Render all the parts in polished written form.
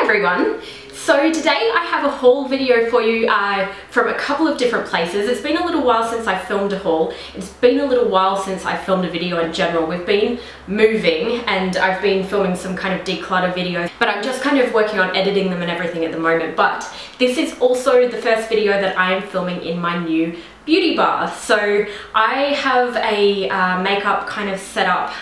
everyone. So today I have a haul video for you from a couple of different places. It's been a little while since I filmed a haul. It's been a little while since I filmed a video in general. We've been moving and I've been filming some kind of declutter videos, but I'm just kind of working on editing them and everything at the moment. But this is also the first video that I am filming in my new beauty bar. So I have a makeup kind of set up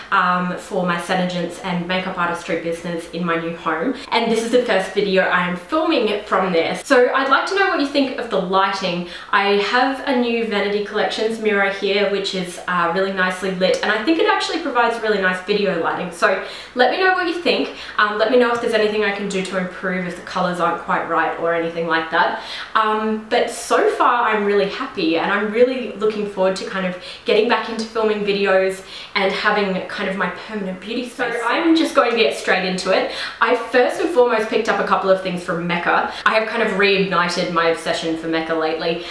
for my SeneGence and makeup artistry business in my new home, and this is the first video I am filming it from there. So I'd like to know what you think of the lighting. I have a new Vanity Collections mirror here which is really nicely lit, and I think it actually provides really nice video lighting. So let me know what you think. Let me know if there's anything I can do to improve, if the colors aren't quite right or anything like that. But so far I'm really happy, and I'm really looking forward to kind of getting back into filming videos and having kind of my permanent beauty space. So I'm just going to get straight into it. I first and foremost picked up a couple of things from Becca. I have kind of reignited my obsession for Becca lately.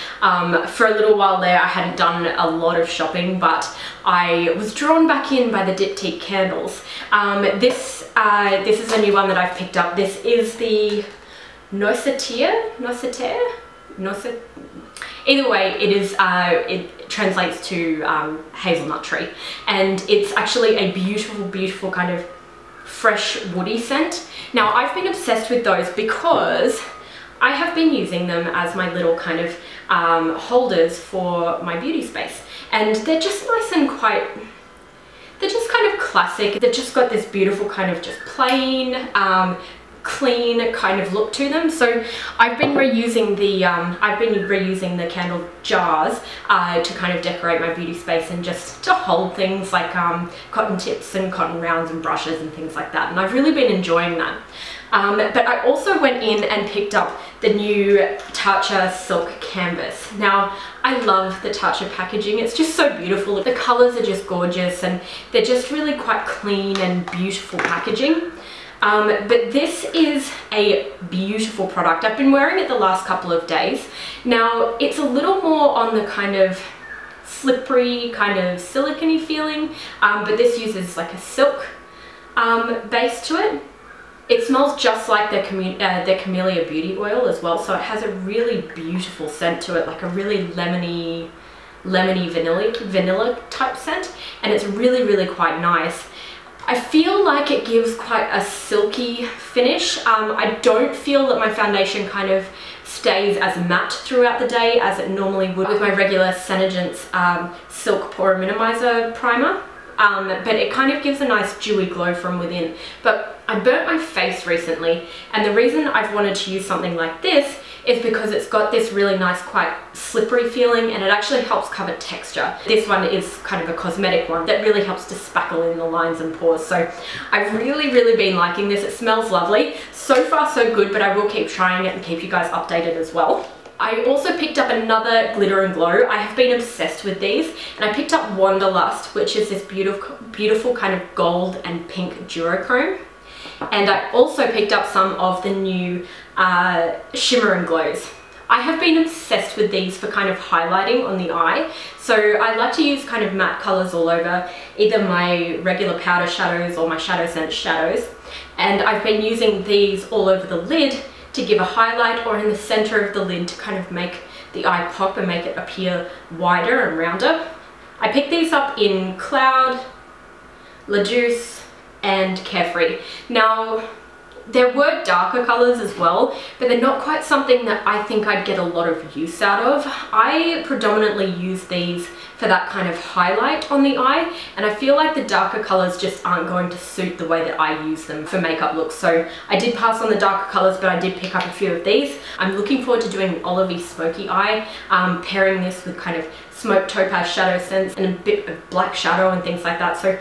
For a little while there I hadn't done a lot of shopping, but I was drawn back in by the Diptyque candles. This is a new one that I've picked up. This is the Noisetier? Either way, it is. It translates to hazelnut tree, and it's actually a beautiful, beautiful kind of fresh woody scent. Now I've been obsessed with those because I have been using them as my little kind of holders for my beauty space, and they're just nice and quite. They're just kind of classic. They've just got this beautiful kind of just plain. Clean kind of look to them. So I've been reusing the candle jars to kind of decorate my beauty space and just to hold things like cotton tips and cotton rounds and brushes and things like that, and I've really been enjoying that. But I also went in and picked up the new Tatcha silk canvas. Now I love the Tatcha packaging. It's just so beautiful. The colors are just gorgeous and they're just really quite clean and beautiful packaging. But this is a beautiful product. I've been wearing it the last couple of days. Now it's a little more on the kind of slippery, kind of silicone-y feeling, but this uses like a silk base to it. It smells just like the Camellia Beauty Oil as well, so it has a really beautiful scent to it, like a really lemony vanilla type scent, and it's really, really quite nice. I feel like it gives quite a silky finish. I don't feel that my foundation kind of stays as matte throughout the day as it normally would with my regular SeneGence Silk Pore Minimizer primer. But it kind of gives a nice dewy glow from within. But I burnt my face recently, and the reason I've wanted to use something like this is because it's got this really nice, quite slippery feeling, and it actually helps cover texture. This one is kind of a cosmetic one that really helps to spackle in the lines and pores. So I've really, really been liking this. It smells lovely. So far so good, but I will keep trying it and keep you guys updated as well. I also picked up another Glitter and Glow. I have been obsessed with these, and I picked up Wanderlust, which is this beautiful kind of gold and pink duochrome. And I also picked up some of the new Shimmering glows. I have been obsessed with these for kind of highlighting on the eye. So I like to use kind of matte colors all over either my regular powder shadows or my Shadow Sense shadows. And I've been using these all over the lid to give a highlight, or in the center of the lid to kind of make the eye pop and make it appear wider and rounder. I picked these up in Cloud, Douche, and Carefree. Now there were darker colors as well, but they're not quite something that I think I'd get a lot of use out of. I predominantly use these for that kind of highlight on the eye, and I feel like the darker colors just aren't going to suit the way that I use them for makeup looks. So I did pass on the darker colors, but I did pick up a few of these. I'm looking forward to doing an olivey smoky eye, pairing this with kind of smoked topaz Shadow Sense and a bit of black shadow and things like that. So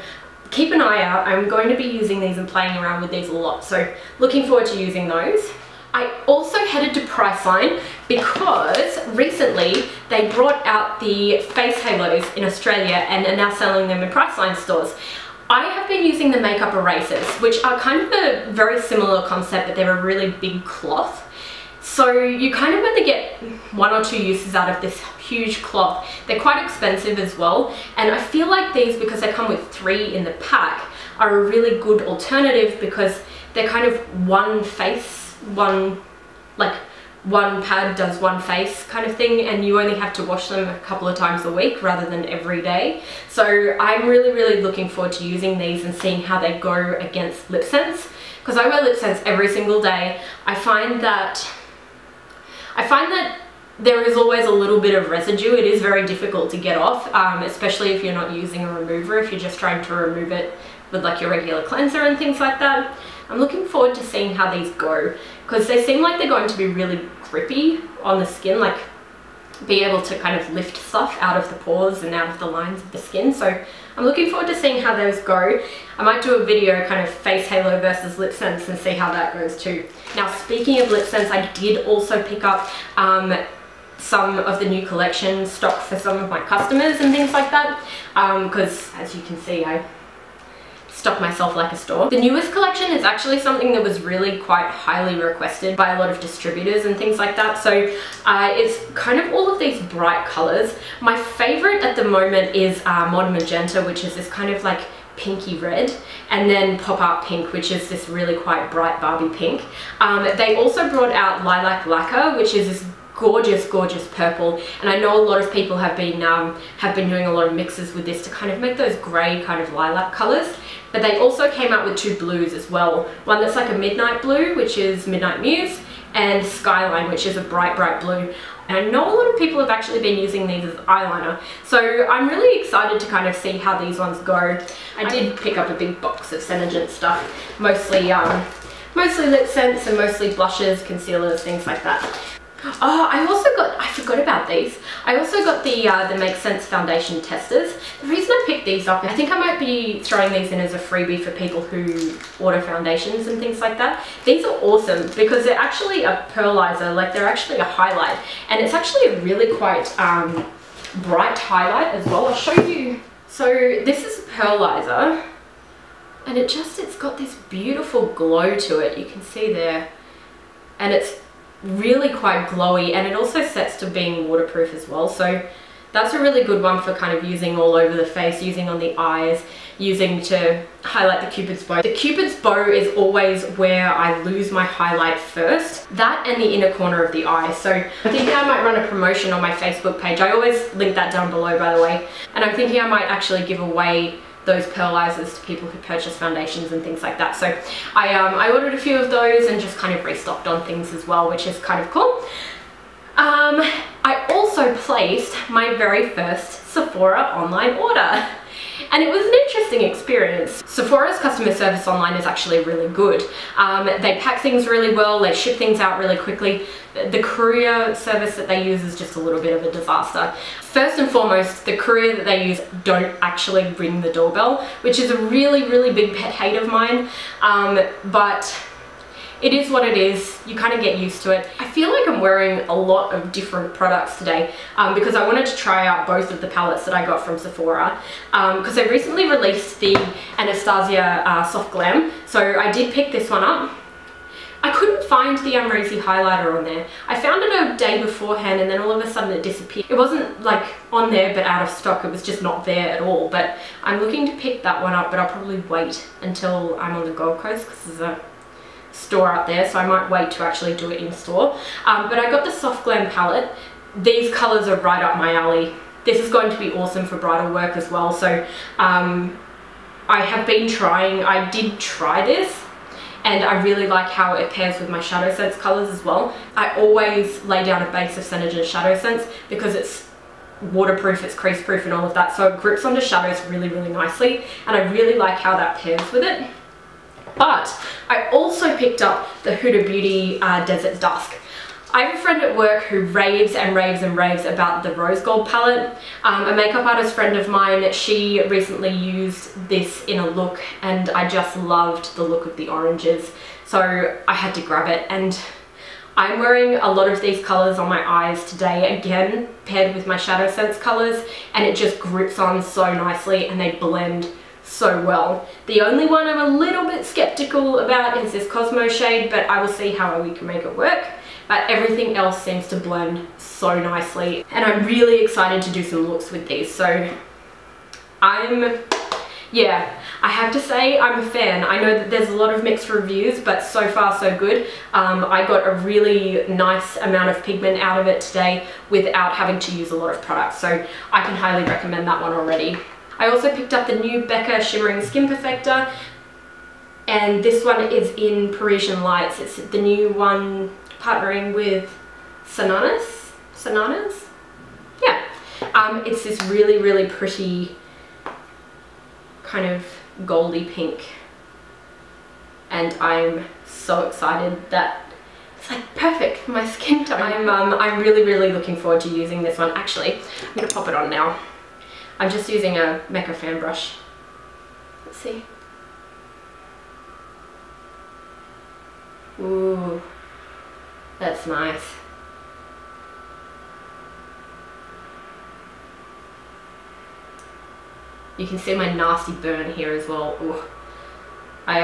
keep an eye out. I'm going to be using these and playing around with these a lot, so looking forward to using those. I also headed to Priceline because recently they brought out the face halos in Australia and are now selling them in Priceline stores. I have been using the makeup erasers, which are kind of a very similar concept, but they're a really big cloth. So you kind of only get 1 or 2 uses out of this huge cloth. They're quite expensive as well, and I feel like these, because they come with 3 in the pack, are a really good alternative because they're kind of one face one pad does one face kind of thing, and you only have to wash them a couple of times a week rather than every day. So I'm really looking forward to using these and seeing how they go against LipSense, because I wear LipSense every single day. I find that there is always a little bit of residue. It is very difficult to get off, especially if you're not using a remover, if you're just trying to remove it with like your regular cleanser and things like that. I'm looking forward to seeing how these go, because they seem like they're going to be really grippy on the skin, like be able to kind of lift stuff out of the pores and out of the lines of the skin. So I'm looking forward to seeing how those go. I might do a video kind of face halo versus LipSense and see how that goes too. Now, speaking of LipSense, I did also pick up some of the new collection stock for some of my customers and things like that, because as you can see, I stock myself like a store. The newest collection is actually something that was really quite highly requested by a lot of distributors and things like that. So it's kind of all of these bright colors. My favorite at the moment is Mod Magenta, which is this kind of like pinky red, and then Pop Art Pink, which is this really quite bright Barbie pink. They also brought out Lilac Lacquer, which is this gorgeous purple, and I know a lot of people have been doing a lot of mixes with this to kind of make those grey kind of lilac colors. But they also came out with two blues as well. One that's like a midnight blue, which is Midnight Muse, and Skyline, which is a bright blue. And I know a lot of people have actually been using these as eyeliner, so I'm really excited to kind of see how these ones go. I did pick up a big box of SeneGence stuff, mostly LipSense and mostly blushes, concealers, things like that. Oh, I forgot about these. I also got the Make Sense foundation testers. The reason I picked these up, I think I might be throwing these in as a freebie for people who order foundations and things like that. These are awesome because they're actually a pearlizer, like they're actually a highlight, and it's actually a really quite bright highlight as well. I'll show you. So this is a pearlizer, and it's got this beautiful glow to it. You can see there, and it's really quite glowy, and it also sets to being waterproof as well. So that's a really good one for kind of using all over the face, using on the eyes, using to highlight the Cupid's bow. The Cupid's bow is always where I lose my highlight first, that and the inner corner of the eye. So I'm thinking I might run a promotion on my Facebook page. I always link that down below, by the way. And I'm thinking I might actually give away those pearlizers to people who purchase foundations and things like that. So I ordered a few of those and just kind of restocked on things as well, which is kind of cool. I also placed my very first Sephora online order, and it was an interesting experience. Sephora's customer service online is actually really good. They pack things really well, they ship things out really quickly. The courier service that they use is just a little bit of a disaster. First and foremost, the courier that they use don't actually ring the doorbell, which is a really big pet hate of mine, but it is what it is. You kind of get used to it. I feel like I'm wearing a lot of different products today because I wanted to try out both of the palettes that I got from Sephora, because they recently released the Anastasia Soft Glam, so I did pick this one up. I couldn't find the Amrezy highlighter on there. I found it a day beforehand, and then all of a sudden it disappeared. It wasn't like on there but out of stock, it was just not there at all. But I'm looking to pick that one up, but I'll probably wait until I'm on the Gold Coast because there's a store out there, so I might wait to actually do it in store. But I got the Soft Glam palette. These colors are right up my alley. This is going to be awesome for bridal work as well. So I did try this, and I really like how it pairs with my Shadow Sense colors as well. I always lay down a base of SeneGence Shadow Sense because it's waterproof, it's crease proof and all of that, so it grips onto shadows really nicely, and I really like how that pairs with it. But I also picked up the Huda Beauty Desert Dusk. I have a friend at work who raves about the Rose Gold palette. A makeup artist friend of mine, she recently used this in a look, and I just loved the look of the oranges, so I had to grab it. And I'm wearing a lot of these colors on my eyes today, again paired with my Shadow Sense colors, and it just grips on so nicely and they blend so well. The only one I'm a little bit skeptical about is this Cosmo shade, but I will see how we can make it work. But everything else seems to blend so nicely, and I'm really excited to do some looks with these. So I'm Yeah, I have to say I'm a fan. I know that there's a lot of mixed reviews, but so far so good. I got a really nice amount of pigment out of it today without having to use a lot of product, so I can highly recommend that one already. I also picked up the new Becca Shimmering Skin Perfector, and this one is in Parisian Lights. It's the new one partnering with Sananas? Yeah. It's this really, really pretty kind of goldy pink, and I'm so excited that it's like perfect for my skin tone. I'm really, really looking forward to using this one. Actually, I'm gonna pop it on now. I'm just using a Becca fan brush. Let's see. Ooh, that's nice. You can see my nasty burn here as well. Ooh. I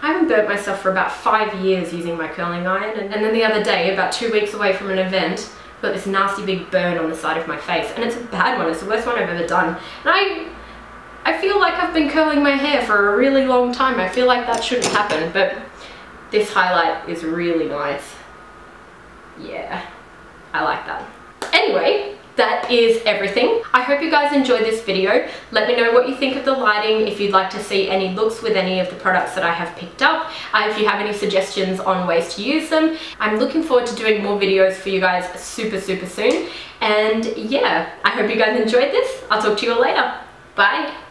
haven't burnt myself for about 5 years using my curling iron, and then the other day, about 2 weeks away from an event, got this nasty big burn on the side of my face, and it's a bad one. It's the worst one I've ever done. And I feel like I've been curling my hair for a really long time. I feel like that shouldn't happen, but this highlight is really nice. Yeah, I like that. Anyway, that is everything. I hope you guys enjoyed this video. Let me know what you think of the lighting, if you'd like to see any looks with any of the products that I have picked up, if you have any suggestions on ways to use them. I'm looking forward to doing more videos for you guys super soon. And yeah, I hope you guys enjoyed this. I'll talk to you all later. Bye.